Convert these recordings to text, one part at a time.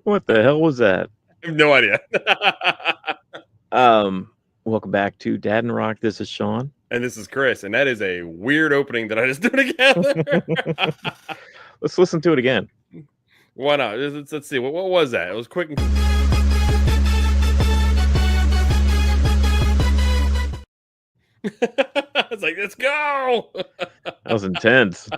What the hell was that? I have no idea. Welcome back to Dadnarok. This is Sean. And this is Chris, and that is a weird opening that I just threw together. Let's listen to it again. Why not? Let's see. What was that? It was quick. It's like, let's go. That was intense.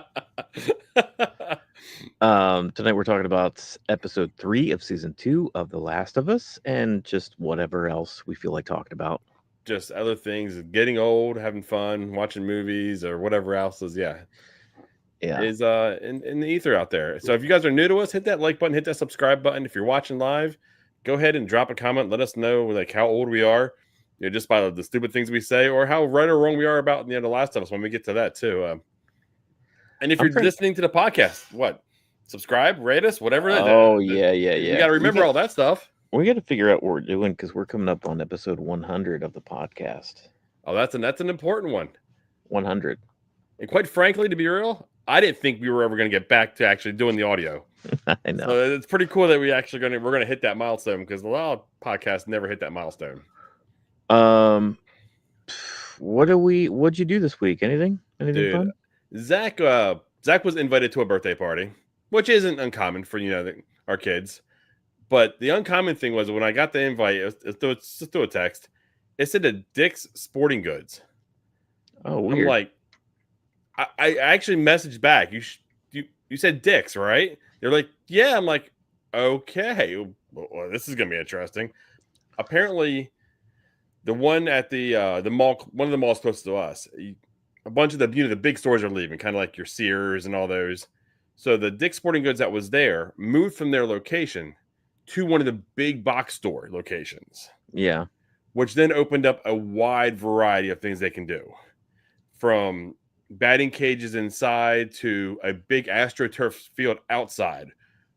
Tonight we're talking about episode 3 of season 2 of The Last of Us, and just whatever else we feel like talking about. Just other things, getting old, having fun, watching movies, or whatever else is is in the ether out there. So if you guys are new to us, hit that like button, hit that subscribe button. If you're watching live, go ahead and drop a comment. Let us know like how old we are, just by the stupid things we say, or how right or wrong we are about The Last of Us when we get to that too. And if you're listening to the podcast, subscribe, rate us, whatever. Yeah. You got to remember all that stuff. We got to figure out what we're doing because we're coming up on episode 100 of the podcast. Oh, that's an important one. 100. And quite frankly, to be real, I didn't think we were ever going to get back to actually doing the audio. I know. So it's pretty cool that we're going to hit that milestone because a lot of podcasts never hit that milestone. What'd you do this week? Anything fun? Zach was invited to a birthday party, which isn't uncommon for our kids. But the uncommon thing was when I got the invite, it's just through a text. It said to Dick's Sporting Goods. Oh, weird. I'm like, I actually messaged back. You said Dick's, right? They're like, yeah. I'm like, okay, well, this is gonna be interesting. Apparently, the one at the mall, one of the malls close to us, a bunch of the the big stores are leaving, kind of like your Sears and all those. So the Dick's Sporting Goods that was there moved from their location to one of the big box store locations. Yeah. Which then opened up a wide variety of things they can do. From batting cages inside to a big AstroTurf field outside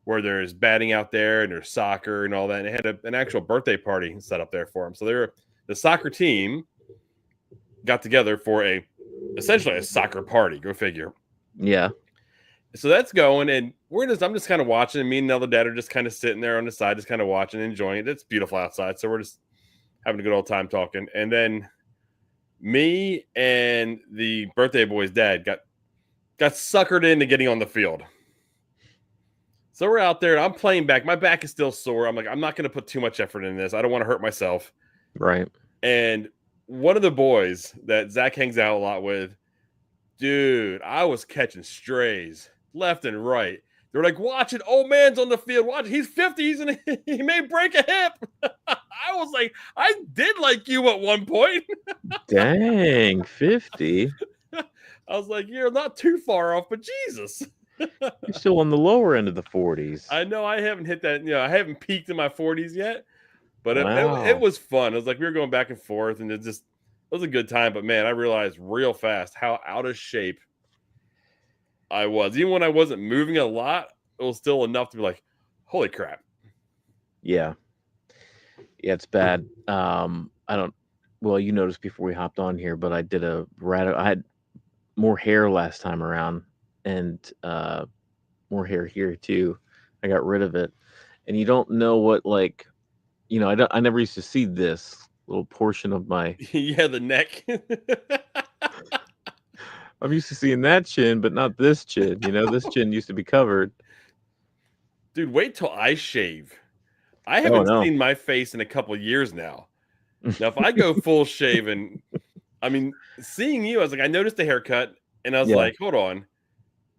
where there's batting out there and there's soccer and all that. And it had an actual birthday party set up there for them. So the soccer team got together for essentially a soccer party. Go figure. Yeah. So that's going, and I'm just kind of watching, and me and another dad are just kind of sitting there on the side, just kind of watching and enjoying it. It's beautiful outside, so we're just having a good old time talking. And then me and the birthday boy's dad got suckered into getting on the field. So we're out there, and I'm playing back. My back is still sore. I'm like, I'm not going to put too much effort in this. I don't want to hurt myself. Right. And one of the boys that Zach hangs out a lot with, dude, I was catching strays left and right. They're like, watch it. Old man's on the field. Watch it. He's 50. He may break a hip. I was like, I did like you at one point. Dang, 50. I was like, you're not too far off, but Jesus. You're still on the lower end of the 40s. I know I haven't hit that. I haven't peaked in my 40s yet, but it was fun. It was like we were going back and forth, and it was a good time. But man, I realized real fast how out of shape I was. Even when I wasn't moving a lot, it was still enough to be like, holy crap. Yeah, it's bad. Well, you noticed before we hopped on here, but I had more hair last time around, and more hair here too. I got rid of it, and you don't know what, I never used to see this little portion of my the neck. I'm used to seeing that chin, but not this chin. This chin used to be covered. Dude, wait till I shave. I haven't seen my face in a couple of years now. Now, if I go full shaven, I mean, seeing you, I was like, I noticed the haircut, and I was like, hold on,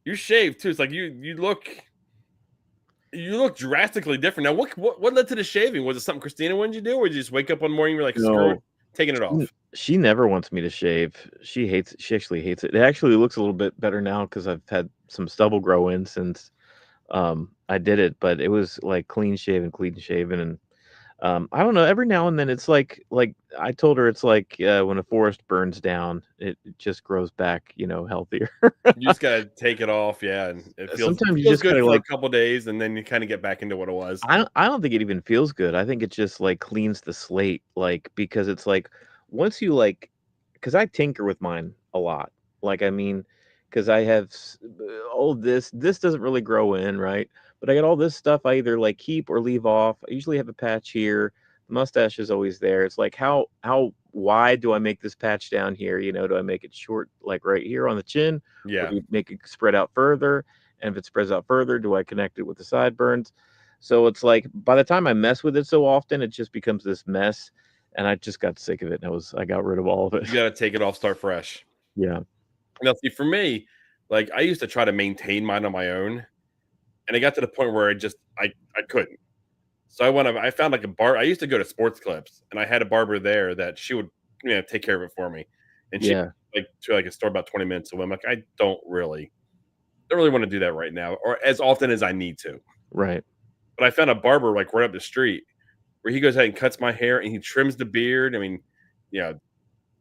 you shaved too. It's like you look drastically different. Now, what led to the shaving? Was it something Christina wanted you to do, or did you just wake up one morning and you're like, screw it, taking it off? She never wants me to shave. She actually hates it. It actually looks a little bit better now because I've had some stubble grow in since I did it, but it was like clean shaven, and I don't know. Every now and then, it's like I told her, it's like when a forest burns down, it just grows back, healthier. You just gotta take it off, and it feels sometimes you just good for a couple days, and then you kind of get back into what it was. I don't think it even feels good. I think it just cleans the slate, because it's once you because I tinker with mine a lot. Because because I have all this. This doesn't really grow in, right? But I got all this stuff I either like keep or leave off. I usually have a patch here. The mustache is always there. It's like how wide do I make this patch down here? Do I make it short like right here on the chin, or Yeah. do you make it spread out further? And if it spreads out further, do I connect it with the sideburns? So it's like by the time I mess with it so often, it just becomes this mess. And I just got sick of it, and I got rid of all of it. You got to take it off, start fresh. Yeah. Now, see, for me, like I used to try to maintain mine on my own, and it got to the point where I couldn't. So I found like a bar. I used to go to Sports Clips, and I had a barber there that she would take care of it for me, and she Yeah. like to like a store about 20 minutes away. I'm like, I don't really want to do that right now, or as often as I need to. Right. But I found a barber like right up the street where he goes ahead and cuts my hair and he trims the beard. I mean, you know,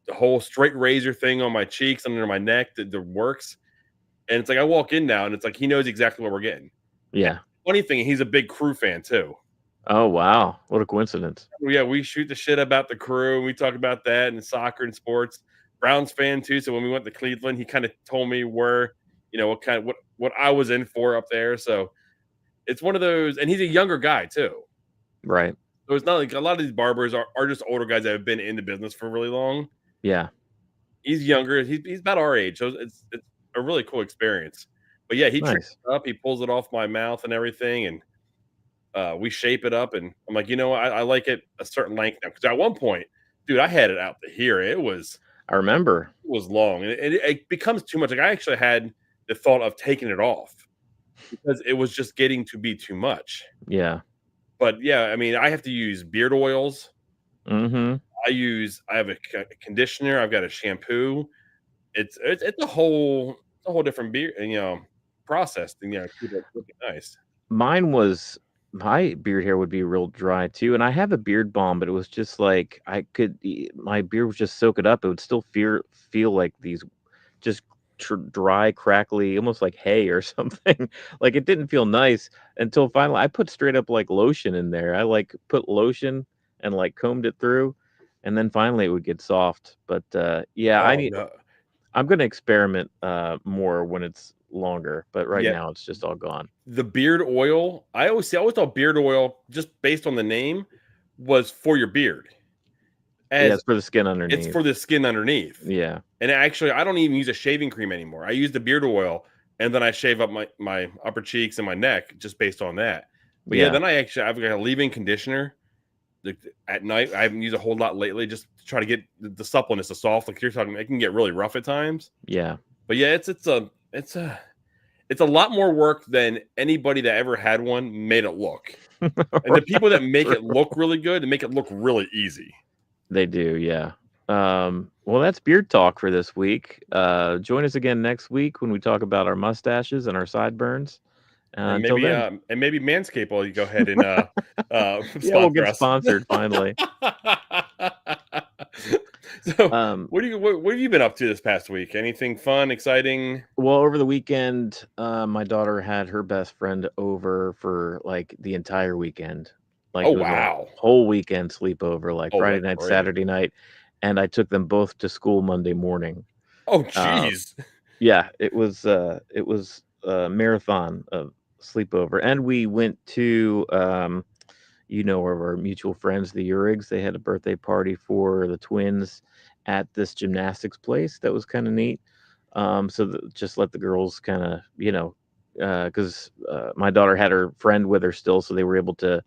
the whole straight razor thing on my cheeks, under my neck, that works. And it's like I walk in now, and it's like he knows exactly what we're getting. Yeah. Funny thing, he's a big Crew fan too. Oh, wow. What a coincidence. Yeah, we shoot the shit about the Crew, and we talk about that and soccer and sports. Browns fan too. So when we went to Cleveland, he kind of told me where, what I was in for up there. So it's one of those, and he's a younger guy too. Right. So it's not like a lot of these barbers are just older guys that have been in the business for really long. Yeah. He's younger. He's about our age, so it's a really cool experience. But yeah, he trims Nice. it up, he pulls it off my mouth and everything, and we shape it up. And I'm like, I like it a certain length now, because at one point, dude, I had it out to here. I remember. It was long, and it becomes too much. Like I actually had the thought of taking it off because it was just getting to be too much. Yeah. But yeah, I mean, I have to use beard oils. Mhm. I have a conditioner. I've got a shampoo. It's a whole different beard, process to keep it looking nice. Mine was my beard hair would be real dry too, and I have a beard balm, but it was just like my beard would just soak it up. It would still feel like these just dry, crackly, almost like hay or something. Like it didn't feel nice until finally I put straight up like lotion in there. I like put lotion and like combed it through, and then finally it would get soft. But yeah, Oh no, I'm gonna experiment more when it's longer, but right yeah, now it's just all gone. the beard oil. I always thought beard oil, just based on the name, was for your beard, Yeah, as it's for the skin it's underneath. for the skin underneath. Yeah. And actually, I don't even use a shaving cream anymore. I use the beard oil, and then I shave up my upper cheeks and my neck just based on that. But yeah, Yeah. then I've got a leave-in conditioner. At night, I haven't used a whole lot lately, just to try to get the suppleness, the soft. Like you're talking, it can get really rough at times. Yeah. But yeah, it's a lot more work than anybody that ever had one made it look. And the people that make True. it look really good and make it look really easy. They do, yeah. Well, that's beard talk for this week. Join us again next week when we talk about our mustaches and our sideburns. And Until maybe then, Manscaped will go ahead and yeah, we'll sponsor get us. sponsored finally. So, Um, what have you been up to this past week? Anything fun, exciting? well, over the weekend, my daughter had her best friend over for like the entire weekend. Like Oh it was a wow! whole weekend sleepover, like Oh, Friday that's night, great. Saturday night, and I took them both to school Monday morning. Oh Um, geez. yeah, it was a marathon of sleepover, and we went to one of our mutual friends, the Urigs. They had a birthday party for the twins at this gymnastics place that was kind of neat. So just let the girls kind of, because my daughter had her friend with her still, so they were able to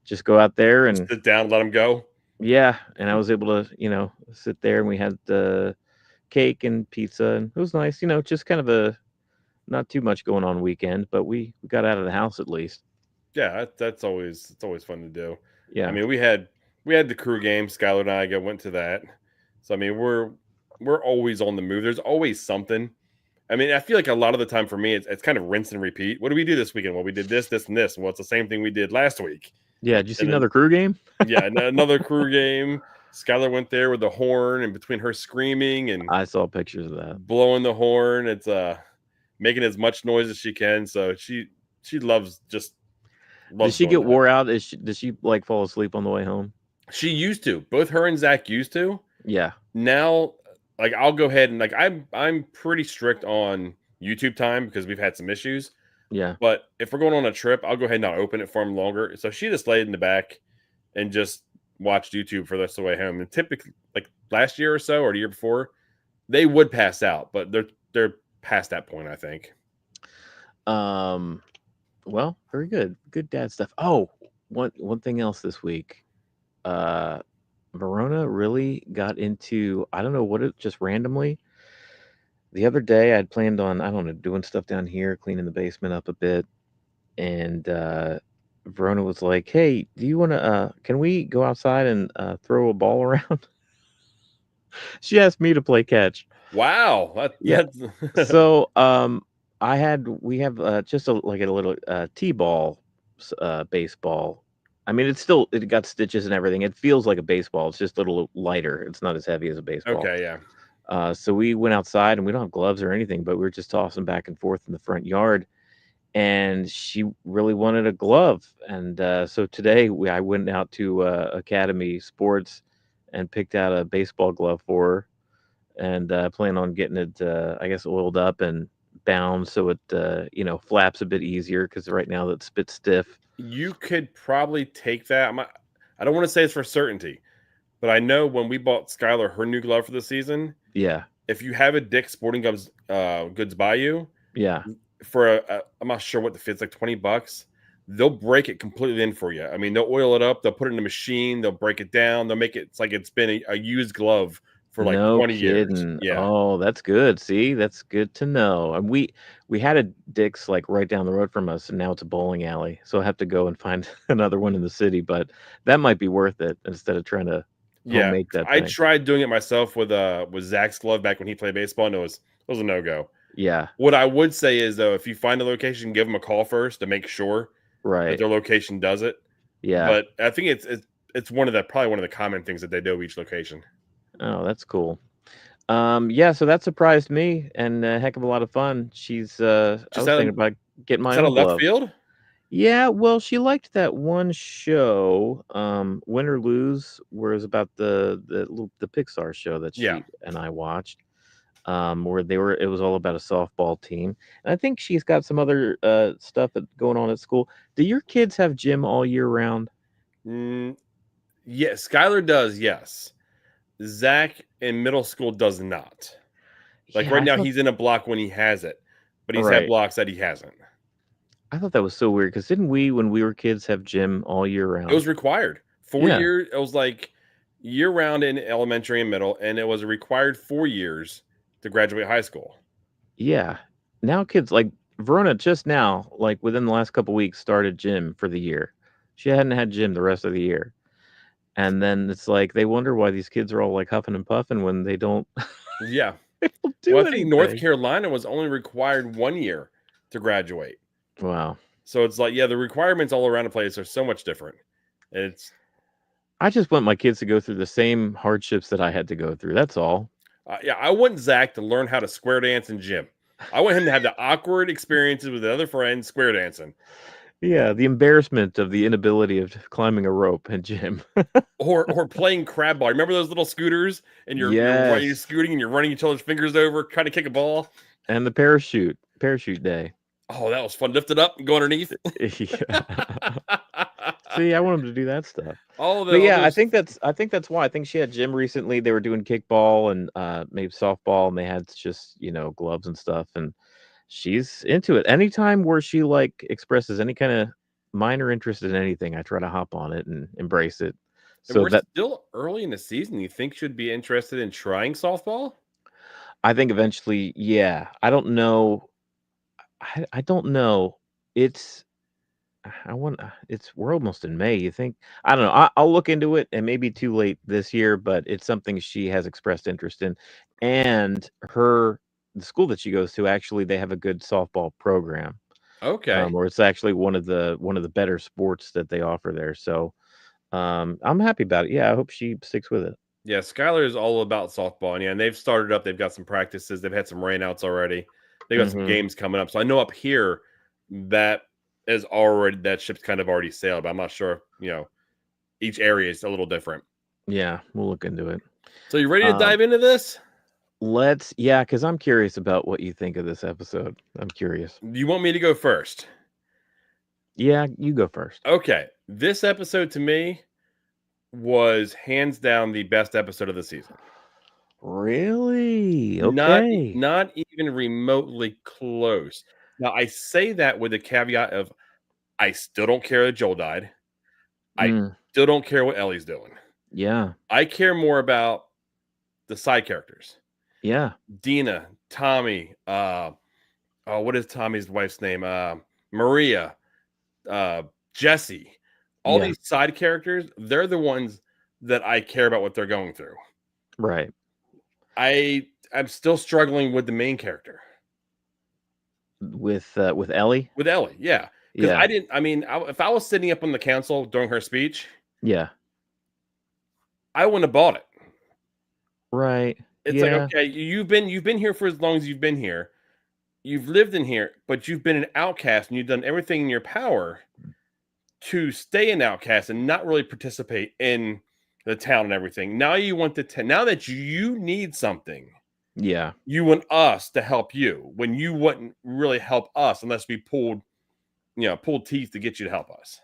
just go out there Just and sit down, let them go. yeah, and I was able to, sit there and we had the cake and pizza and it was nice, just kind of a not too much going on weekend, but we got out of the house at least. Yeah, it's always fun to do. I Yeah. mean, we had the crew game. Skylar and I went to that. So I mean, we're always on the move. There's always something. I mean, I feel like a lot of the time for me, it's kind of rinse and repeat. What do we do this weekend? Well, we did this, this, and this. Well, it's the same thing we did last week. Yeah, did you see And then another crew game? yeah, another crew game. Skylar went there with the horn, and between her screaming and I saw pictures of that. blowing the horn, it's making as much noise as she can. So she Did loves she doing get that. wore out? Did she like fall asleep on the way home? She used to. Both her and Zach used to. Yeah. Now, like I'll go ahead and like I'm pretty strict on YouTube time because we've had some issues. Yeah. But if we're going on a trip, I'll go ahead and not open it for him longer. So she just laid in the back and just watched YouTube for the rest of the way home. And typically, like last year or so, or the year before, they would pass out, but they're past that point, I think. Um. Well, very good. Good dad stuff. Oh, one thing else this week. Uh, Verona really got into, I don't know what it just randomly. The other day I'd planned on, I don't know, doing stuff down here, cleaning the basement up a bit, and Verona was like, "Hey, do you want to can we go outside and throw a ball around?" She asked me to play catch. Wow, Yeah. that's So, we have just like a little t-ball baseball. I mean, it got stitches and everything. It feels like a baseball. It's just a little lighter. It's not as heavy as a baseball. okay. Yeah, So we went outside and we don't have gloves or anything, but we were just tossing back and forth in the front yard. And she really wanted a glove. And so today I went out to Academy Sports and picked out a baseball glove for her, and plan on getting it, I guess, oiled up and bound so it, flaps a bit easier because right now that's a bit stiff. you could probably take that. I don't want to say it's for certainty, but I know when we bought Skylar her new glove for the season, Yeah, if you have a Dick's Sporting Goods by you yeah, for I'm not sure what the fit's like $20, they'll break it completely in for you. I mean, they'll oil it up, they'll put it in the machine, they'll break it down, they'll make it it's like it's been a used glove for like no 20 years. kidding. Yeah. Oh, that's good. See, that's good to know. And we had a Dick's like right down the road from us, and now it's a bowling alley. So I have to go and find another one in the city, but that might be worth it instead of trying to Yeah. homemade that I thing. tried doing it myself with Zach's glove back when he played baseball, and it was a no-go. Yeah, What I would say is though, if you find a location, give them a call first to make sure that right. their location does it. Yeah. But I think it's probably one of the common things that they do each location. Oh, that's cool. Yeah, so that surprised me and a heck of a lot of fun. I Just was out thinking of about getting my just out own of left glove. field. Yeah, well, she liked that one show, Win or Lose, where it was about the Pixar show that Yeah. she and I watched, where it was all about a softball team. And I think she's got some other stuff going on at school. Do your kids have gym all year round? Mm, yes, Skylar does. Yes, Zach in middle school does not. Like Yeah, right I now, thought he's in a block when he has it, but he's had right. blocks that he hasn't. I thought that was so weird because didn't we, when we were kids, have gym all year It round? was required 4 Yeah. years. It was like year round in elementary and middle, and it was a required 4 years to graduate high school. Yeah. Now kids like Verona just now, like within the last couple weeks, started gym for the year. She hadn't had gym the rest of the year. And then it's like they wonder why these kids are all like huffing and puffing when they don't, Yeah. they don't Well, do I think North anything. Carolina was only required 1 year to graduate. Wow. So it's like, yeah, the requirements all around the place are so much different. It's I just want my kids to go through the same hardships that I had to go through. That's all. yeah, I want Zach to learn how to square dance in gym. I want him to have the awkward experiences with other friends square dancing, Yeah, the embarrassment of the inability of climbing a rope in gym. or playing crab ball. Remember those little scooters, and you're Yes. scooting and you're running each other's fingers over, trying to kick a ball. And the parachute day. Oh, that was fun. Lift it up and go underneath. Yeah. See, I want them to do that stuff. But All yeah, those. I think that's why. I think she had gym recently. They were doing kickball and maybe softball, and they had just, gloves and stuff. And she's into it. Anytime where she like expresses any kind of minor interest in anything, I try to hop on it and embrace it. And So we're that still early in the season. You think should be interested in trying softball? I think eventually, yeah. I don't know. I don't know. It's I want it's we're almost in May. You think? I don't know. I'll look into it. It may be too late this year, but it's something she has expressed interest in. And the school that she goes to, actually, they have a good softball program, Okay. or it's actually one of the better sports that they offer there. So I'm happy about it. Yeah, I hope she sticks with it. Yeah, Skylar is all about softball, and yeah, and they've started up. They've got some practices. They've had some rainouts already. They got some Hmm. games coming up. So I know up here that that ship's kind of already sailed. But I'm not sure. Each area is a little different. Yeah, we'll look into it. So you ready to Um, dive into this? Yeah, because I'm curious about what you think of this episode. I'm curious. You want me to go first? Yeah, you go first. Okay. This episode to me was hands down the best episode of the season. Really? Okay. Not even remotely close. Now I say that with the caveat of I still don't care that Joel died. I Mm, still don't care what Ellie's doing. yeah. I care more about the side characters. Yeah. Dina, Tommy, what is Tommy's wife's name? Maria, uh, Jesse. All Yeah. these side characters, they're the ones that I care about what they're going through. Right. I'm still struggling with the main character. With Ellie? With Ellie, yeah. Because Yeah. if I was sitting up on the council during her speech, Yeah. I wouldn't have bought it. Right. It's like, Yeah. okay, you've been here for as long as you've been here. You've lived in here, but you've been an outcast and you've done everything in your power to stay an outcast and not really participate in the town and everything. Now you want now that you need something, Yeah. you want us to help you when you wouldn't really help us unless we pulled teeth to get you to help us.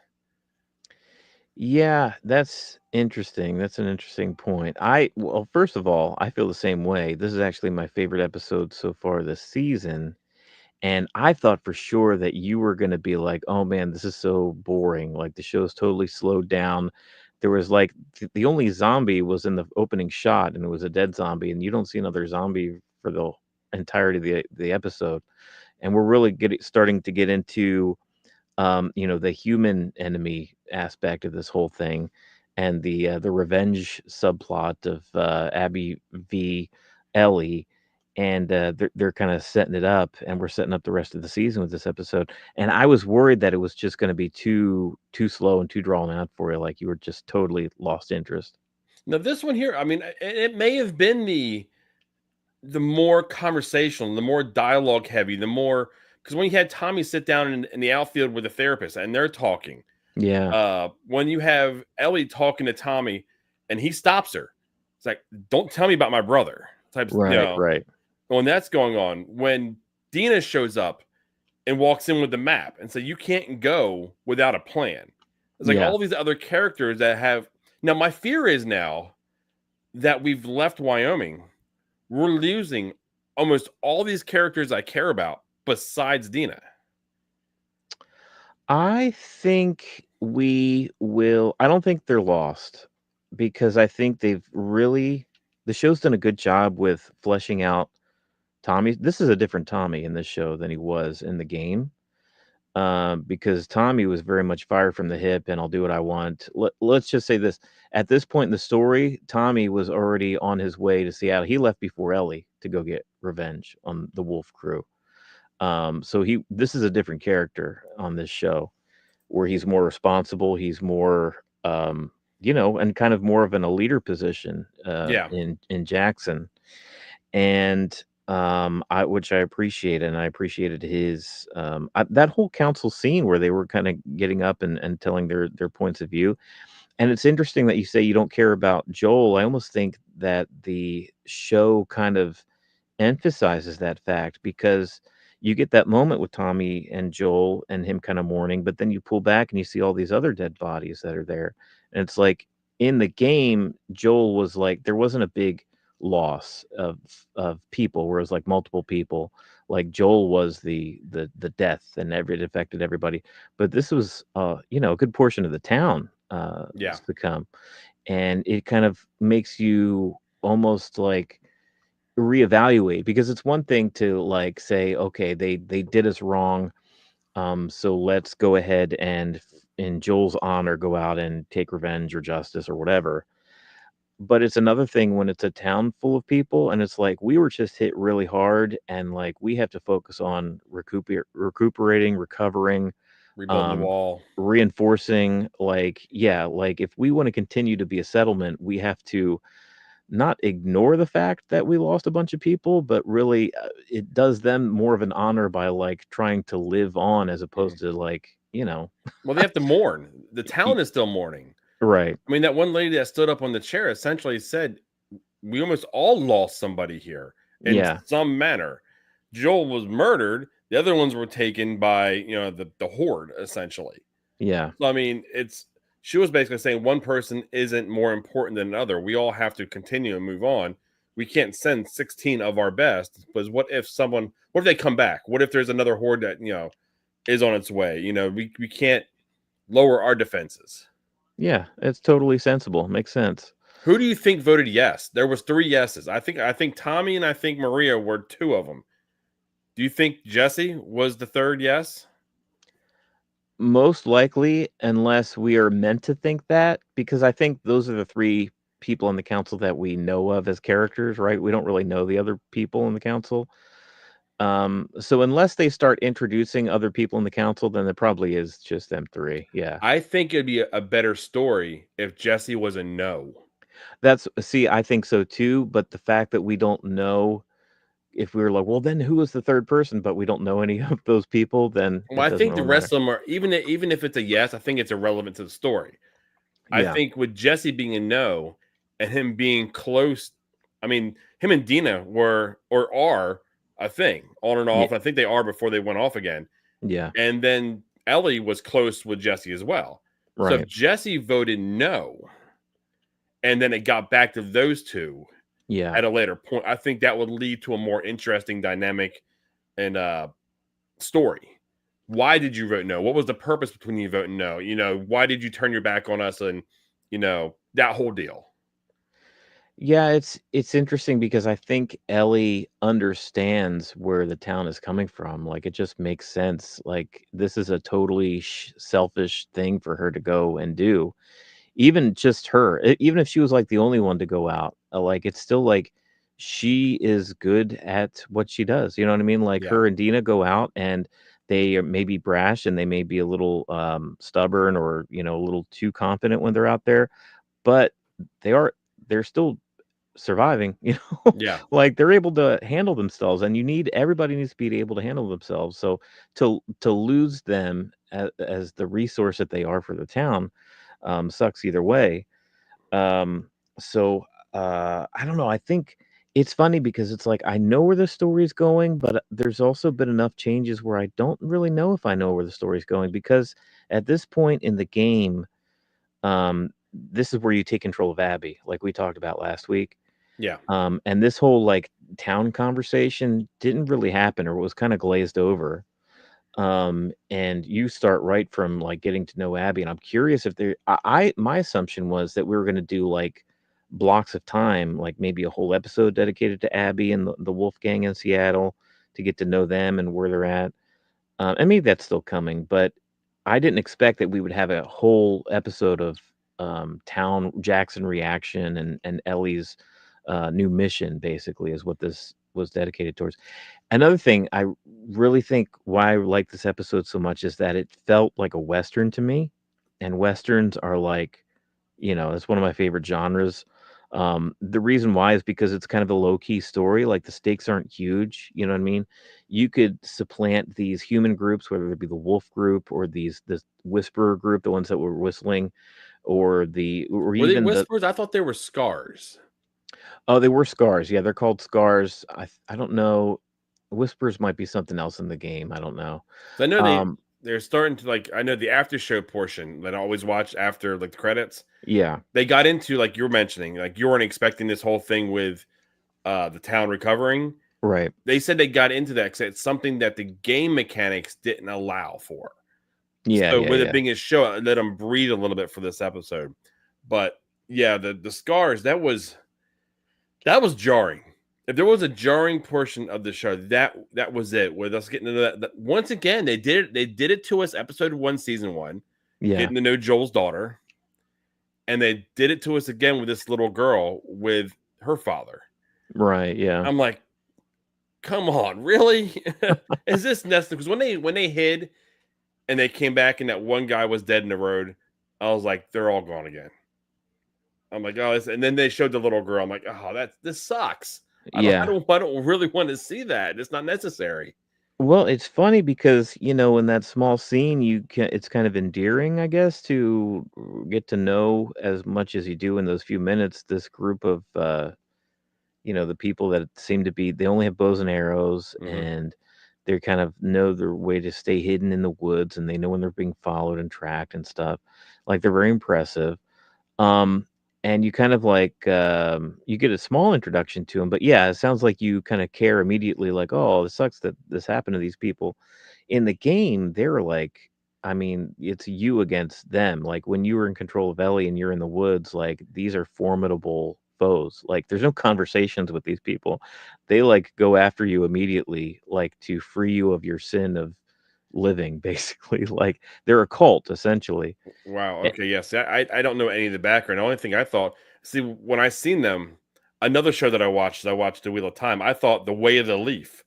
Yeah, that's interesting. That's an interesting point. Well, first of all, I feel the same way. This is actually my favorite episode so far this season. And I thought for sure that you were gonna be like, "Oh, man, this is so boring, like, the show's totally slowed down." There was, like the only zombie was in the opening shot, and it was a dead zombie, and you don't see another zombie for the entirety of the episode, and we're really starting to get into, the human enemy aspect of this whole thing, and the revenge subplot of Abby v. Ellie, and they're kind of setting it up, and we're setting up the rest of the season with this episode. And I was worried that it was just going to be too slow and too drawn out for you, like you were just totally lost interest. Now this one here, it may have been the more conversational, the more dialogue heavy, the more because when you had Tommy sit down in the outfield with a therapist and they're talking, Yeah. when you have Ellie talking to Tommy and he stops her, it's like, don't tell me about my brother. Types, Right. Right. when that's going on, when Dina shows up and walks in with the map and say, you can't go without a plan. It's like Yeah. all these other characters that have now my fear is now that we've left Wyoming, we're losing almost all these characters I care about besides Dina. I think we will. I don't think they're lost because I think the show's done a good job with fleshing out Tommy. This is a different Tommy in this show than he was in the game. Because Tommy was very much fired from the hip and I'll do what I want. Let's just say this. At this point in the story, Tommy was already on his way to Seattle. He left before Ellie to go get revenge on the Wolf crew. So this is a different character on this show where he's more responsible. He's more, and kind of more of a leader position Yeah. in Jackson, and which I appreciate, and I appreciated his that whole council scene where they were kind of getting up and telling their points of view. And it's interesting that you say you don't care about Joel. I almost think that the show kind of emphasizes that fact because you get that moment with Tommy and Joel and him kind of mourning, but then you pull back and you see all these other dead bodies that are there. And it's like in the game, Joel was like there wasn't a big loss of people, whereas like multiple people. Like Joel was the death and it affected everybody. But this was a good portion of the town Yeah. succumb. And it kind of makes you almost like reevaluate because it's one thing to like say okay they did us wrong, so let's go ahead and in Joel's honor go out and take revenge or justice or whatever. But it's another thing when it's a town full of people and it's like we were just hit really hard and like we have to focus on recuperating, recovering, Rebuilding the um wall. reinforcing. Like yeah, like if we want to continue to be a settlement we have to not ignore the fact that we lost a bunch of people, but really it does them more of an honor by like trying to live on as opposed to like. Well, they have to mourn. The y- town is still mourning. right. That one lady that stood up on the chair essentially said, we almost all lost somebody here. in Yeah. some manner. Joel was murdered. The other ones were taken by, the horde, essentially. Yeah. So, I mean, she was basically saying one person isn't more important than another. We all have to continue and move on. We can't send 16 of our best. Because what if they come back? What if there's another horde that, is on its way? We can't lower our defenses. Yeah. It's totally sensible. Makes sense. Who do you think voted yes? There was 3 yeses. I think Tommy and I think Maria were 2 of them. Do you think Jesse was the third yes? Most likely, unless we are meant to think that, because I think those are the 3 people on the council that we know of as characters, right? We don't really know the other people in the council. So unless they start introducing other people in the council, then it probably is just them 3. Yeah. I think it'd be a better story if Jesse was a no. See, I think so too, but the fact that we don't know if we were like, well, then who was the third person, but we don't know any of those people, then Well, it I doesn't think the really rest matter. of them are even if it's a yes, I think it's irrelevant to the story. I Yeah. think with Jesse being a no and him being close, I mean, him and Dina were or are a thing on and Yeah. off. I think they are before they went off again. Yeah. And then Ellie was close with Jesse as well. So if Right. Jesse voted no, and then it got back to those two Yeah. at a later point, I think that would lead to a more interesting dynamic and story. Why did you vote no? What was the purpose between you voting no? Why did you turn your back on us and that whole deal? Yeah, it's interesting because I think Ellie understands where the town is coming from. Like it just makes sense. Like this is a totally selfish thing for her to go and do. Even just her, even if she was like the only one to go out, like it's still like she is good at what she does. You know what I mean? Like Yeah. her and Dina go out and they may be brash and they may be a little stubborn or a little too confident when they're out there, but they are they're still surviving, Yeah. like they're able to handle themselves, and everybody needs to be able to handle themselves. So to lose them as the resource that they are for the town sucks either way. Um, so I don't know. I think it's funny because it's like I know where the story's going, but there's also been enough changes where I don't really know if I know where the story's going because at this point in the game, this is where you take control of Abby, like we talked about last week. Yeah. And this whole like town conversation didn't really happen or was kind of glazed over. And you start right from like getting to know Abby, and I'm curious if my assumption was that we were going to do like blocks of time, like maybe a whole episode dedicated to Abby and the Wolf Gang in Seattle to get to know them and where they're at. And maybe that's still coming, but I didn't expect that we would have a whole episode of town Jackson reaction and Ellie's new mission. Basically, is what this was dedicated towards. Another thing I really think why I like this episode so much is that it felt like a Western to me, and Westerns are like, it's one of my favorite genres. The reason why is because it's kind of a low key story. Like the stakes aren't huge. You know what I mean? You could supplant these human groups, whether it be the wolf group or this whisperer group, the ones that were whistling, or Were they even the whispers? I thought they were scars. oh, they were scars. Yeah, they're called scars. I don't know. Whispers might be something else in the game. I don't know. So I know Um, they're starting to I know the after show portion that I always watch after like the credits. yeah, They got into like you were mentioning, like you weren't expecting this whole thing with the town recovering. right. They said they got into that because it's something that the game mechanics didn't allow for. Yeah, So yeah, with it yeah, being a show, I let them breathe a little bit for this episode. But yeah, the scars that was jarring. If there was a jarring portion of the show, that was it. With us getting into that once again, they did it to us. Episode 1, season 1, yeah. getting to know Joel's daughter, and they did it to us again with this little girl with her father. Right, yeah, I'm like, come on, really? Is this necessary? Because when they hid and they came back and that one guy was dead in the road, I was like, they're all gone again. I'm like, oh, and then they showed the little girl. I'm like, oh, this sucks. I don't, I yeah. don't, I don't really want to see that. It's not necessary. Well, it's funny because, in that small scene, it's kind of endearing, I guess, to get to know as much as you do in those few minutes, this group of, the people that seem to be they only have bows and arrows, Hmm. and they kind of know their way to stay hidden in the woods, and they know when they're being followed and tracked and stuff. Like they're very impressive. Um, and you kind of like you get a small introduction to them, but yeah, it sounds like you kind of care immediately, like, oh, this sucks that this happened to these people. In the game, they're like, I mean, it's you against them. Like when you were in control of Ellie and you're in the woods, like these are formidable foes. Like there's no conversations with these people. They like go after you immediately, like to free you of your sin of living, basically. Like they're a cult, essentially. Wow. Eh, Okay. Yes. I don't know any of the background. The only thing I thought, see, when I seen them, another show that I watched The Wheel of Time. I thought The Way of the Leaf.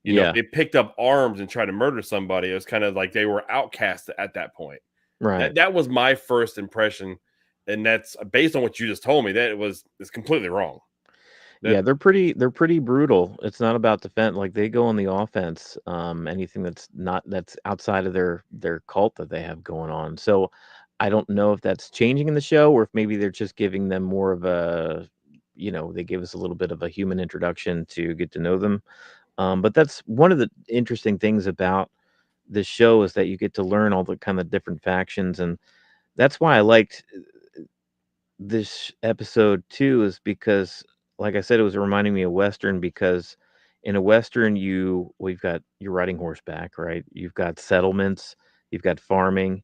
You know, Yeah, they picked up arms and tried to murder somebody. It was kind of like they were outcast at that point. right. That was my first impression, and that's based on what you just told me. That it was it's completely wrong. That Yeah, they're pretty brutal. It's not about defense. Like they go on the offense. Anything that's outside of their cult that they have going on. So I don't know if that's changing in the show or if maybe they're just giving them more of a, they give us a little bit of a human introduction to get to know them. But that's one of the interesting things about this show is that you get to learn all the kind of different factions, and that's why I liked this episode too is because, like I said, it was reminding me of Western because in a Western, you're riding horseback, right? You've got settlements, you've got farming.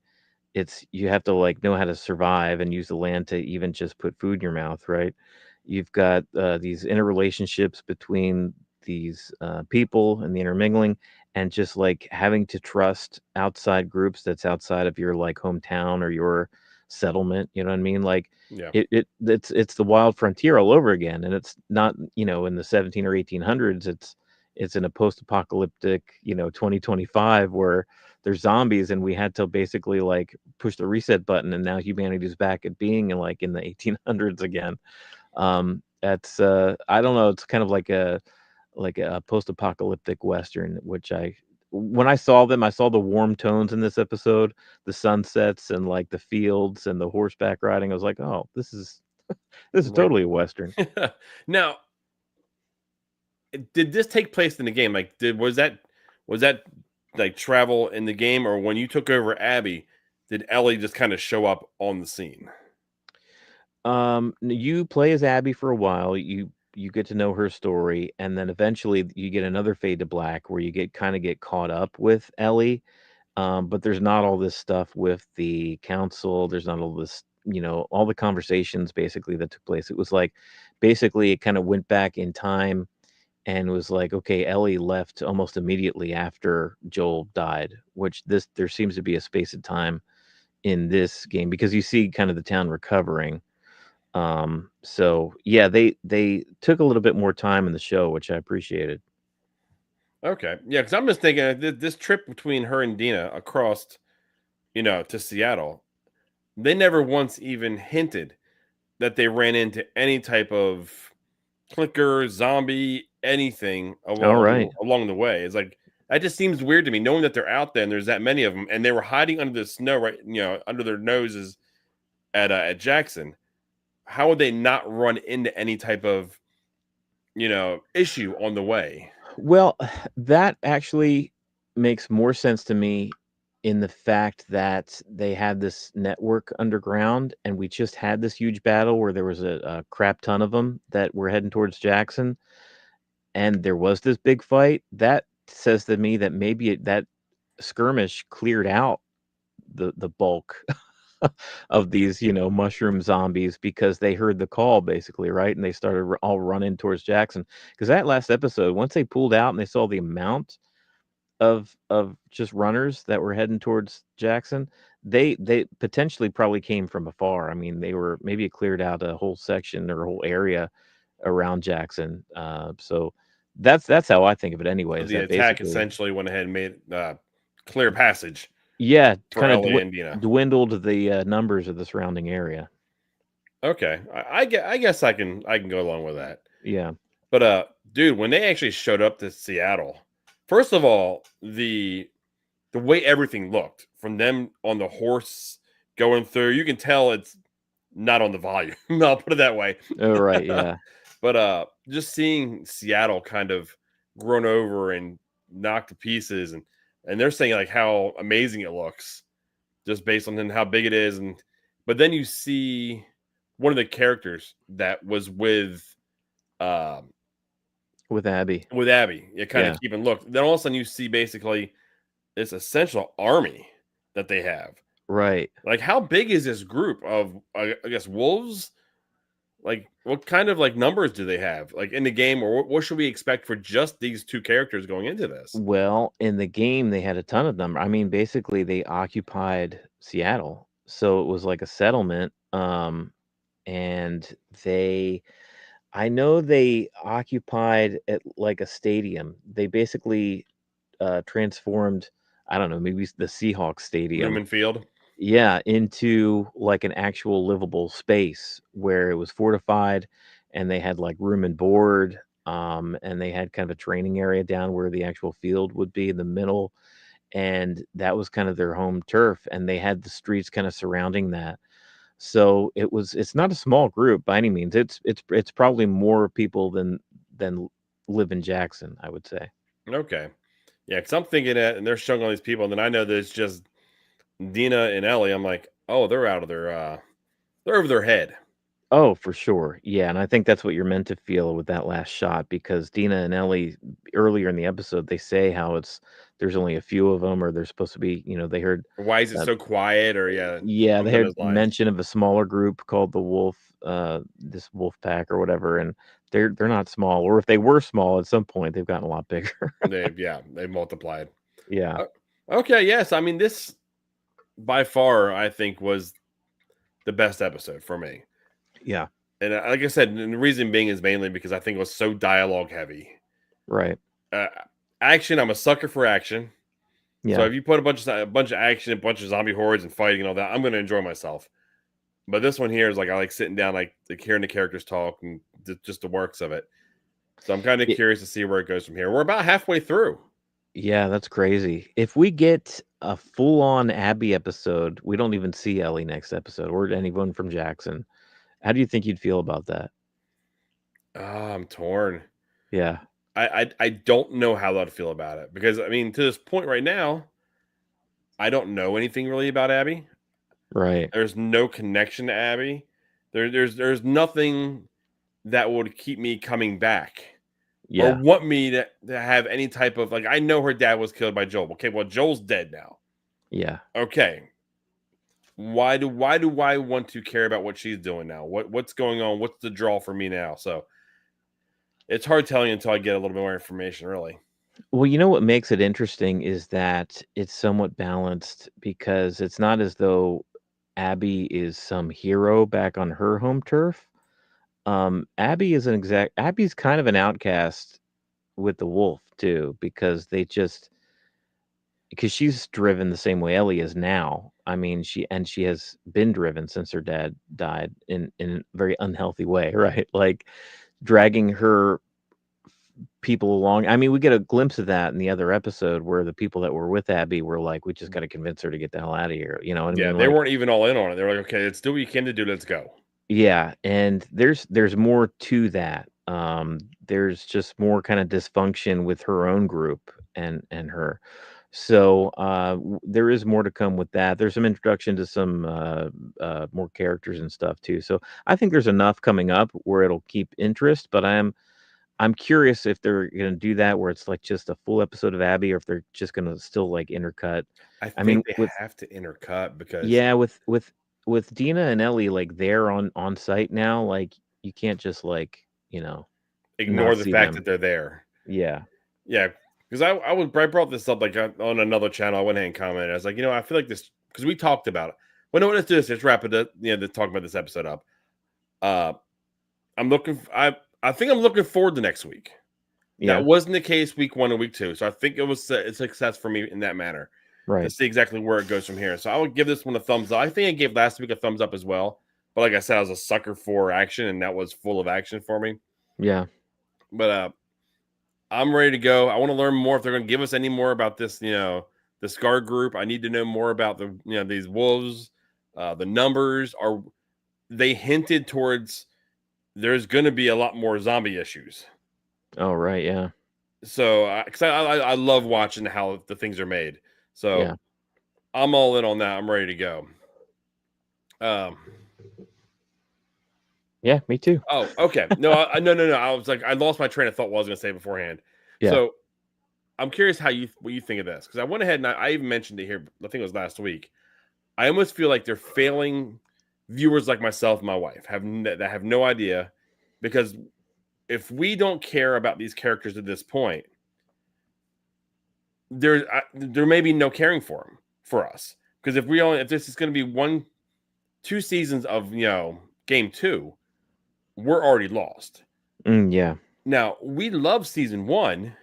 You have to like know how to survive and use the land to even just put food in your mouth, right? You've got these interrelationships between these people and the intermingling, and just like having to trust outside groups that's outside of your like hometown or your settlement. You know what I mean? Like yeah. it's the wild frontier all over again, and it's not in the 17 or 1800s. It's in a post-apocalyptic 2025 where there's zombies and we had to basically like push the reset button and now humanity's back at being in the 1800s again. That's I don't know, it's kind of like a post-apocalyptic western, which I when I saw them, I saw the warm tones in this episode, the sunsets and like the fields and the horseback riding. I was like, oh, this is Right. totally a western. Now, did this take place in the game? Like, did was that like travel in the game, or when you took over Abby, did Ellie just kind of show up on the scene? You play as Abby for a while. You get to know her story, and then eventually you get another fade to black where you get caught up with Ellie. But there's not all this stuff with the council. There's not all this, all the conversations basically that took place. It was like basically it kind of went back in time and was like, okay, Ellie left almost immediately after Joel died, which there seems to be a space of time in this game because you see kind of the town recovering. So yeah, they took a little bit more time in the show, which I appreciated. Okay, yeah, because I'm just thinking this trip between her and Dina across, to Seattle, they never once even hinted that they ran into any type of clicker, zombie, anything All right. along the way. It's like that just seems weird to me, knowing that they're out there and there's that many of them, and they were hiding under the snow, right? Under their noses at Jackson. How would they not run into any type of issue on the way? Well, that actually makes more sense to me in the fact that they had this network underground, and we just had this huge battle where there was a crap ton of them that were heading towards Jackson, and there was this big fight. That says to me that maybe that skirmish cleared out the bulk of these, mushroom zombies because they heard the call basically, right? And they started all running towards Jackson. Because that last episode, once they pulled out and they saw the amount of just runners that were heading towards Jackson, they potentially probably came from afar. I mean, they were maybe it cleared out a whole section or a whole area around Jackson. So that's how I think of it anyway. So Is the that attack basically essentially went ahead and made clear passage yeah, for kind of Ellie and Dina. dwindled the numbers of the surrounding area. Okay, I guess I can go along with that. Yeah. But dude, when they actually showed up to Seattle, first of all, the way everything looked from them on the horse going through, you can tell it's not on the volume. I'll put it that way. Oh, right. Yeah. But just seeing Seattle kind of grown over and knocked to pieces, and they're saying like how amazing it looks just based on how big it is, and but then you see one of the characters that was um with Abby. with Abby, you kind of Yeah, keep and look. Then all of a sudden you see basically this essential army that they have. right. Like, how big is this group of I guess wolves? Like, what kind of like numbers do they have like in the game, or what should we expect for just these two characters going into this? Well, in the game, they had a ton of them. I mean, basically, they occupied Seattle, so it was like a settlement. And I know they occupied at like a stadium. They basically transformed, I don't know, maybe the Seahawks stadium, Lumen Field. yeah, into like an actual livable space where it was fortified and they had like room and board. And they had kind of a training area down where the actual field would be in the middle. And that was kind of their home turf. And they had the streets kind of surrounding that. So it's not a small group by any means. It's probably more people than live in Jackson, I would say. Okay, yeah, because I'm thinking that, and they're showing all these people, and then I know that it's just Dina and Ellie. I'm like, oh, they're out of their they're over their head. Oh, for sure. Yeah, and I think that's what you're meant to feel with that last shot because Dina and Ellie earlier in the episode they say how there's only a few of them or they're supposed to be, they heard Why is it uh, so quiet? Or yeah, yeah, they something had those lines. mention of a smaller group called the Wolf this Wolf Pack or whatever and they're not small or if they were small at some point they've gotten a lot bigger. They multiplied. Yeah. Uh, okay, yes, I mean this by far I think was the best episode for me. Yeah. And like I said, and the reason being is mainly because I think it was so dialogue heavy. Right. Uh, Action, I'm a sucker for action. So Yeah. if you put a bunch of action, a bunch of zombie hordes and fighting and all that, I'm going to enjoy myself. But this one here is like I like sitting down, like hearing the characters talk and just the works of it. So I'm kind of It, curious to see where it goes from here. We're about halfway through. yeah, that's crazy. If we get a full-on Abby episode, we don't even see Ellie next episode or anyone from Jackson. How do you think you'd feel about that? I'm torn. Yeah. I don't know how I'd feel about it because I mean to this point right now, I don't know anything really about Abby. Right. There's no connection to Abby. There's nothing that would keep me coming back or Yeah. want me to have any type of like. I know her dad was killed by Joel. Okay, well Joel's dead now. Yeah. Okay, why do I want to care about what she's doing now? What's going on? What's the draw for me now? So it's hard telling until I get a little bit more information. Really, Well, you know what makes it interesting is that it's somewhat balanced because it's not as though Abby is some hero back on her home turf. Abby's kind of an outcast with the wolf too, because she's driven the same way Ellie is now. I mean, she has been driven since her dad died in a very unhealthy way, right? Like dragging her people along. I mean, we get a glimpse of that in the other episode where the people that were with Abby were like, "We just got to convince her to get the hell out of here." You know what I yeah, mean? they Like, weren't even all in on it. They were like, okay, let's do what you came to do. Let's go. yeah, and there's more to that. There's just more kind of dysfunction with her own group and her. So there is more to come with that. There's some introduction to some more characters and stuff too. So I think there's enough coming up where it'll keep interest. But I'm curious if they're gonna do that where it's like just a full episode of Abby, or if they're just gonna still like intercut. I I mean, think they with have to intercut because yeah, with Dina and Ellie, like they're on site now, like you can't just like, ignore not the see fact them. that they're there. Yeah. Yeah, because I brought this up like on another channel. I went ahead and commented. I was like, I feel like this because we talked about it. Well, no, let's do this. Let's wrap it up. To talk about this episode up. Uh, I'm looking. I think I'm looking forward to next week. That Yeah. wasn't the case week 1 and week 2, so I think it was a success for me in that manner to Right. see exactly where it goes from here. So I would give this one a thumbs up. I think I gave last week a thumbs up as well. But like I said, I was a sucker for action, and that was full of action for me. Yeah. But I'm ready to go. I want to learn more if they're going to give us any more about this, the Scar group. I need to know more about these wolves, the numbers. Are they hinted towards there's going to be a lot more zombie issues. Oh, right, yeah. So, because I love watching how the things are made. Yeah. So I'm all in on that. I'm ready to go. Um. Yeah, me too. Oh, okay. No, no. I was like, I lost my train of thought. What I was going to say beforehand. Yeah. So I'm curious what you think of this, because I went ahead and I even mentioned it here. I think it was last week. I almost feel like they're failing viewers like myself and my wife that have no idea, because if we don't care about these characters at this point, there may be no caring for them for us. Because if this is going to be 2 seasons of game two, we're already lost. Yeah. Now we love season one,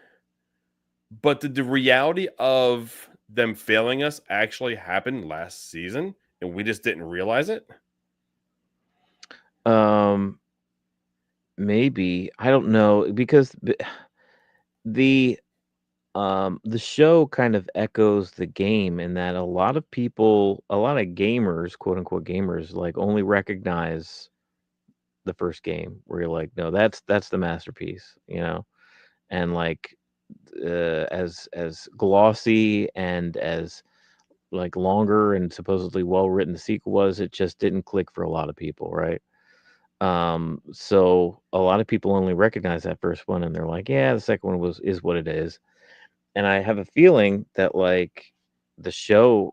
but did the reality of them failing us actually happen last season and we just didn't realize it? Um, maybe. I don't know because the the show kind of echoes the game in that a lot of people, a lot of gamers, quote unquote gamers, like only recognize the first game where you're like, no, that's the masterpiece, you know? And like as glossy and as like longer and supposedly well written the sequel was, it just didn't click for a lot of people, right? So a lot of people only recognize that first one and they're like, yeah, the second one is what it is. And I have a feeling that like the show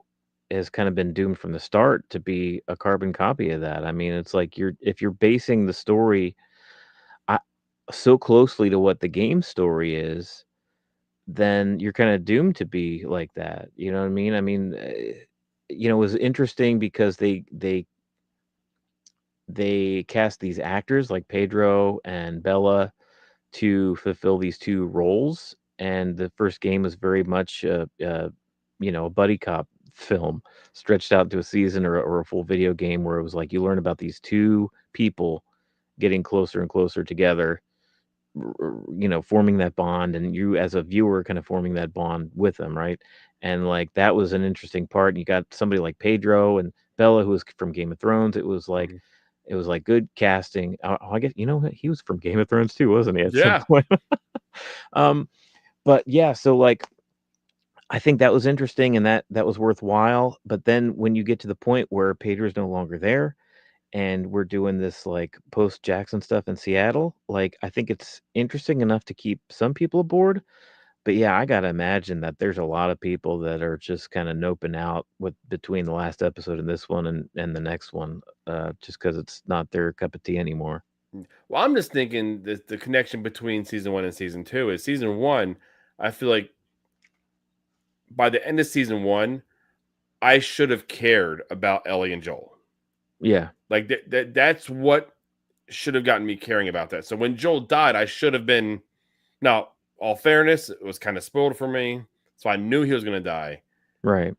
has kind of been doomed from the start to be a carbon copy of that. I mean, it's like if you're basing the story I, so closely to what the game story is, then you're kind of doomed to be like that. You know what I mean? I mean, it was interesting because they cast these actors like Pedro and Bella to fulfill these two roles, and the first game was very much a buddy cop film stretched out to a season or a full video game where it was like you learn about these two people getting closer and closer together, forming that bond, and you as a viewer kind of forming that bond with them, right? And like that was an interesting part. And you got somebody like Pedro and Bella who was from Game of Thrones. Mhm. It was like good casting. I guess he was from Game of Thrones too, wasn't he? At some Yeah. point. um, but yeah, so like I think that was interesting and that was worthwhile. But then when you get to the point where Pedro's no longer there and we're doing this like post Jackson stuff in Seattle, like I think it's interesting enough to keep some people aboard. But yeah, I gotta imagine that there's a lot of people that are just kind of noping out with between the last episode and this one and the next one, just because it's not their cup of tea anymore. Well, I'm just thinking that the connection between season one and season two is season one. I feel like by the end of season one, I should have cared about Ellie and Joel. Yeah, Like that's what should have gotten me caring about that. So when Joel died, I should have been. Now, all fairness, it was kind of spoiled for me, so I knew he was going to die. right.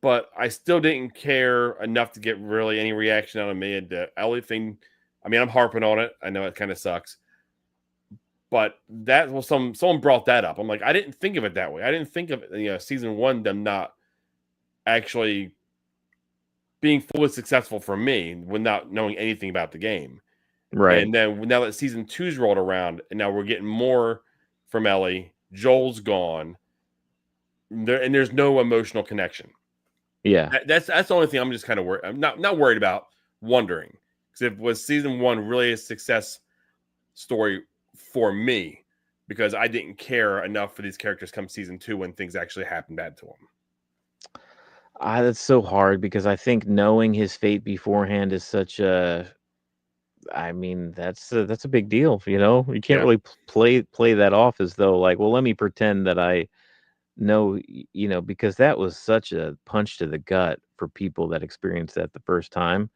But I still didn't care enough to get really any reaction out of me. And the Ellie thing, I mean, I'm harping on it. I know it kind of sucks, but that was someone brought that up. I'm like, I didn't think of it that way. I didn't think of it, season one, them not actually being fully successful for me without knowing anything about the game. Right. And then now that season two's rolled around, and now we're getting more from Ellie. Joel's gone, and there's no emotional connection. Yeah. That's the only thing I'm just kind of worried. I'm not worried about, wondering, because if was season one really a success story for me, because I didn't care enough for these characters come season two when things actually happened bad to them. That's so hard because I think knowing his fate beforehand is such a I mean, that's a big deal, you know? You can't Yeah. really play that off as though like, well, let me pretend that I know, because that was such a punch to the gut for people that experienced that the first time.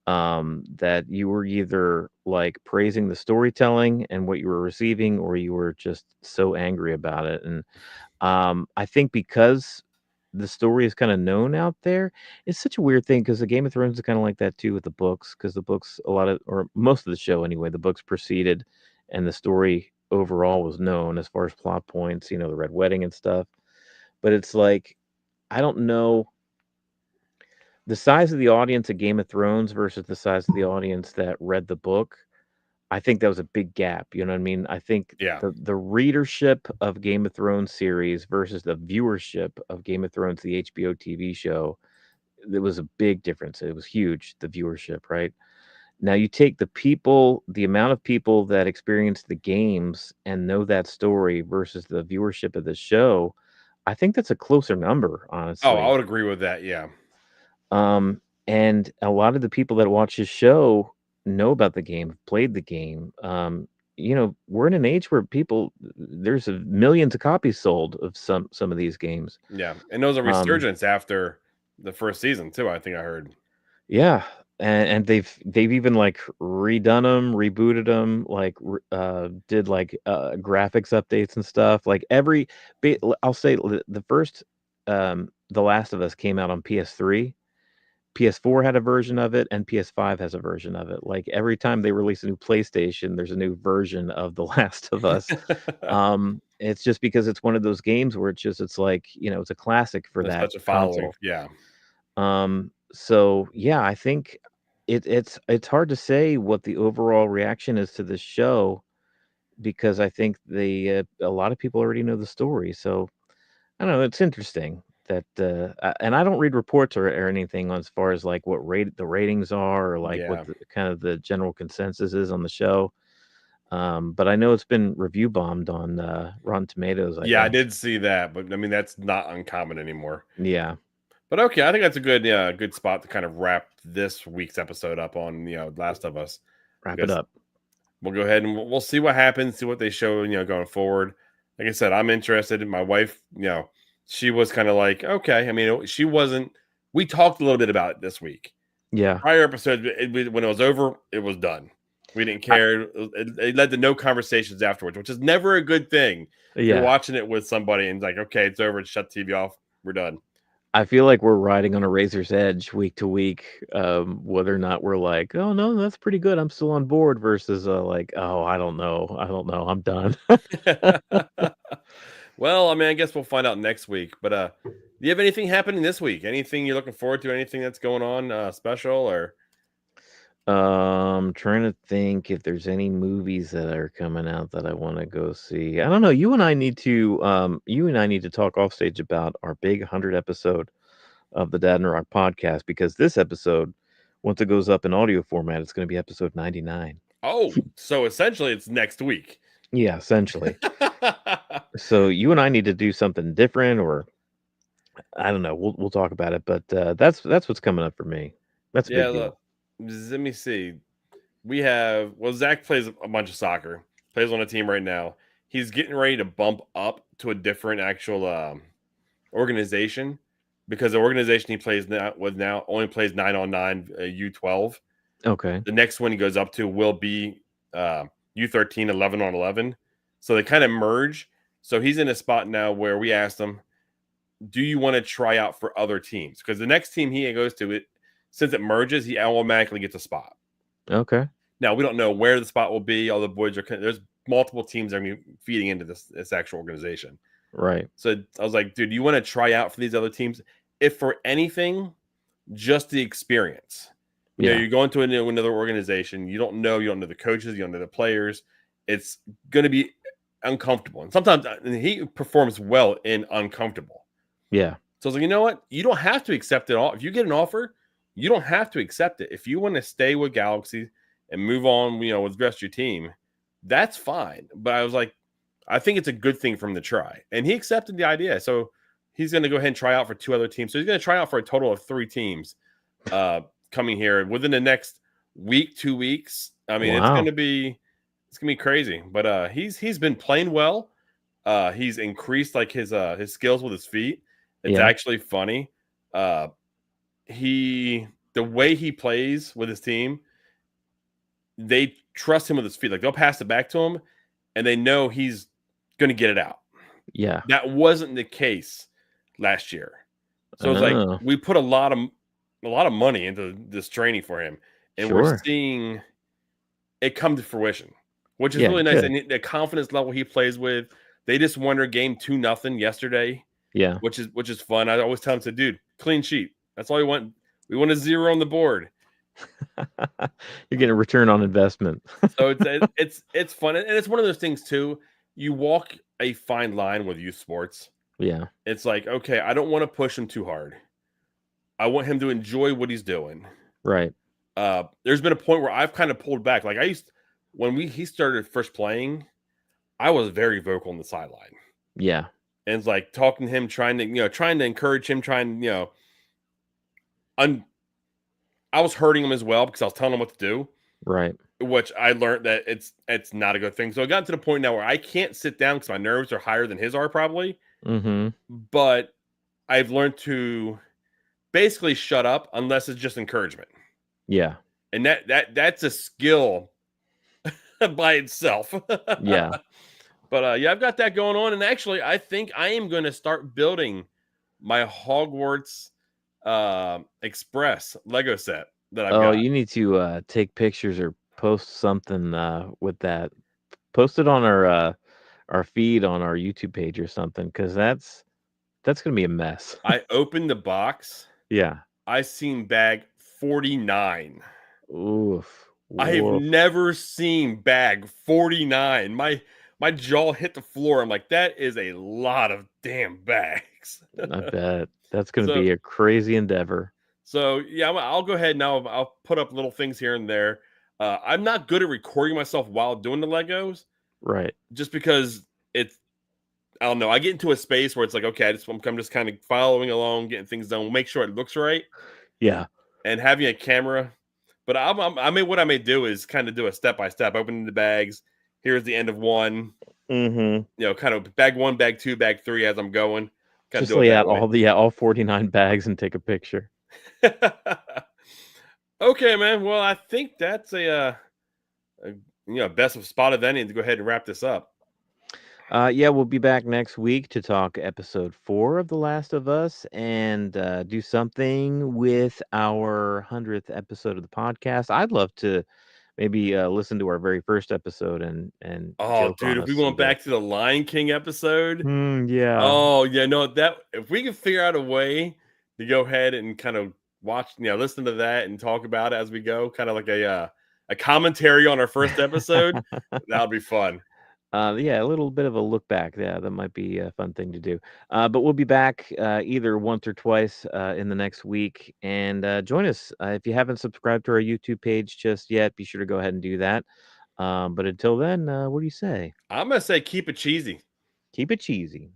That you were either like praising the storytelling and what you were receiving, or you were just so angry about it. And I think because the story is kind of known out there, it's such a weird thing because the Game of Thrones is kind of like that too with the books, because the books, a lot of, or most of the show anyway, the books preceded and the story overall was known as far as plot points, the Red Wedding and stuff. But it's like, I don't know the size of the audience of Game of Thrones versus the size of the audience that read the book. I think that was a big gap, you know what I mean? I think Yeah. the readership of Game of Thrones series versus the viewership of Game of Thrones, the HBO TV show, there was a big difference. It was huge, the viewership, right? Now you take the amount of people that experience the games and know that story versus the viewership of the show, I think that's a closer number, Oh, I honestly. would agree with that. Yeah. And a lot of the people that watch his show know about the game, have played the game. We're in an age where there's millions of copies sold of some of these games. Yeah. And there was a Um, resurgence after the first season too, I think I heard. yeah, and they've even like redone them, rebooted them, like did like graphics updates and stuff. Like I'll say the first, The Last of Us came out on PS3. PS4 had a version of it, and PS5 has a version of it. Like, every time they release a new PlayStation, there's a new version of The Last of Us. It's just because it's one of those games where it's like, it's a classic for There's that such a following. console. Yeah. So yeah, I think it's hard to say what the overall reaction is to this show because I think a lot of people already know the story. So I don't know. It's interesting that, and I don't read reports or anything as far as like what the ratings are or like what Yeah. the kind of the general consensus is on the show. But I know it's been review bombed on Rotten Tomatoes, I Yeah, I think. did see that, but I mean that's not uncommon anymore. Yeah, But okay, I think that's a good spot to kind of wrap this week's episode up on, Last of Us, wrap it because up. we'll go ahead and we'll see what happens, see what they show, going forward. Like I said, I'm interested. My wife, she was kind of like, okay. I mean, she wasn't. We talked a little bit about it this week. Yeah, Prior episode, when it was over, it was done. We didn't I, care. It led to no conversations afterwards, which is never a good thing. If you're yeah. watching it with somebody and it's like, okay, it's over, shut TV off, we're done. I feel like we're riding on a razor's edge week to week, whether or not we're like, oh no, that's pretty good. I'm still on board versus like, oh, I don't know, I'm done. Well, I mean, I guess we'll find out next week. But do you have anything happening this week? Anything you're looking forward to? Anything that's going on special or? Trying to think if there's any movies that are coming out that I want to go see. I don't know. You and I need to talk off stage about our big 100 episode of the Dadnarok podcast because this episode, once it goes up in audio format, it's going to be episode 99. Oh, so essentially it's next week. Yeah, essentially. So you and I need to do something different, or I don't know. We'll talk about it, but that's what's coming up for me. That's a Yeah, big look, deal. let me see. Zach plays a bunch of soccer, plays on a team right now. He's getting ready to bump up to a different actual organization because the organization he plays now only plays 9-on-9 U12. Okay. The next one he goes up to will be U13 11-on-11. So they kind of merge. So he's in a spot now where we asked him, do you want to try out for other teams? Because the next team he goes to, since it merges, he automatically gets a spot. Okay. Now we don't know where the spot will be. All the boys there's multiple teams that are feeding into this actual organization. Right. So I was like, dude, you want to try out for these other teams? If for anything, just the experience. Yeah. You're going to another organization. You don't know the coaches, you don't know the players. It's going to be uncomfortable. And sometimes he performs well in uncomfortable. Yeah. So I was like, you know what? You don't have to accept it all. If you get an offer, you don't have to accept it. If you want to stay with Galaxy and move on, with the rest of your team, that's fine. But I was like, I think it's a good thing for him to try. And he accepted the idea. So he's going to go ahead and try out for 2 other teams. So he's going to try out for a total of 3 teams coming here within the next week, 2 weeks. I mean, Wow. it's gonna be crazy. But he's been playing well. He's increased like his skills with his feet. It's Yeah. actually funny. The way he plays with his team, they trust him with his feet. Like they'll pass it back to him, and they know he's going to get it out. Yeah. That wasn't the case last year. So it's like Oh, we put a lot of money into this training for him, and we're sure. seeing it come to fruition, which is Yeah, really nice. good. And the confidence level he plays with, they just won their game 2-0 yesterday, Yeah. which is fun. I always tell him, dude, clean sheet. That's all we want. We want a 0 on the board. You're getting a return on investment. So it's fun, and it's one of those things too. You walk a fine line with youth sports. Yeah, It's like, okay, I don't want to push him too hard. I want him to enjoy what he's doing. right. There's been a point where I've kind of pulled back. Like I used when he started first playing, I was very vocal on the sideline. Yeah, And it's like talking to him, trying to encourage him, I was hurting him as well because I was telling him what to do, right. which I learned that it's not a good thing. So I got to the point now where I can't sit down because my nerves are higher than his are probably. Mm-hmm. But I've learned to basically shut up unless it's just encouragement. Yeah, And that's a skill by itself. yeah. But yeah, I've got that going on, and actually, I think I am going to start building my Hogwarts Express Lego set that I've Oh, got. you need to take pictures or post something with that. Post it on our feed on our YouTube page or something, because that's gonna be a mess. I opened the box. Yeah. I seen bag 49. Oof. I have Woof. never seen bag 49. My jaw hit the floor. I'm like, that is a lot of damn bags. I bet that's gonna so be a crazy endeavor. So yeah, I'll go ahead now. I'll put up little things here and there. I'm not good at recording myself while doing the Legos, Right. just because it's I don't know. I get into a space where it's like, okay, I'm just kind of following along, getting things done. We'll make sure it looks right, Yeah. and having a camera. But I mean, what I may do is kind of do a step by step, opening the bags. Here's the end of one. Mm-hmm. Kind of bag one, bag two, bag three as I'm going. Kind of Just do it lay that out way. all 49 bags and take a picture. Okay, man. Well, I think that's a best of spot of any to go ahead and wrap this up. Yeah, we'll be back next week to talk episode 4 of The Last of Us and do something with our 100th episode of the podcast. I'd love to maybe listen to our very first episode and Oh, joke dude, on if we us a went bit. back to the Lion King episode, Yeah. oh yeah, no, that if we could figure out a way to go ahead and kind of watch, listen to that and talk about it as we go, kind of like a commentary on our first episode, that would be fun. Yeah, a little bit of a look back. Yeah, that might be a fun thing to do. But we'll be back either once or twice in the next week. And join us. If you haven't subscribed to our YouTube page just yet, be sure to go ahead and do that. But until then, what do you say? I'm gonna say keep it cheesy. Keep it cheesy.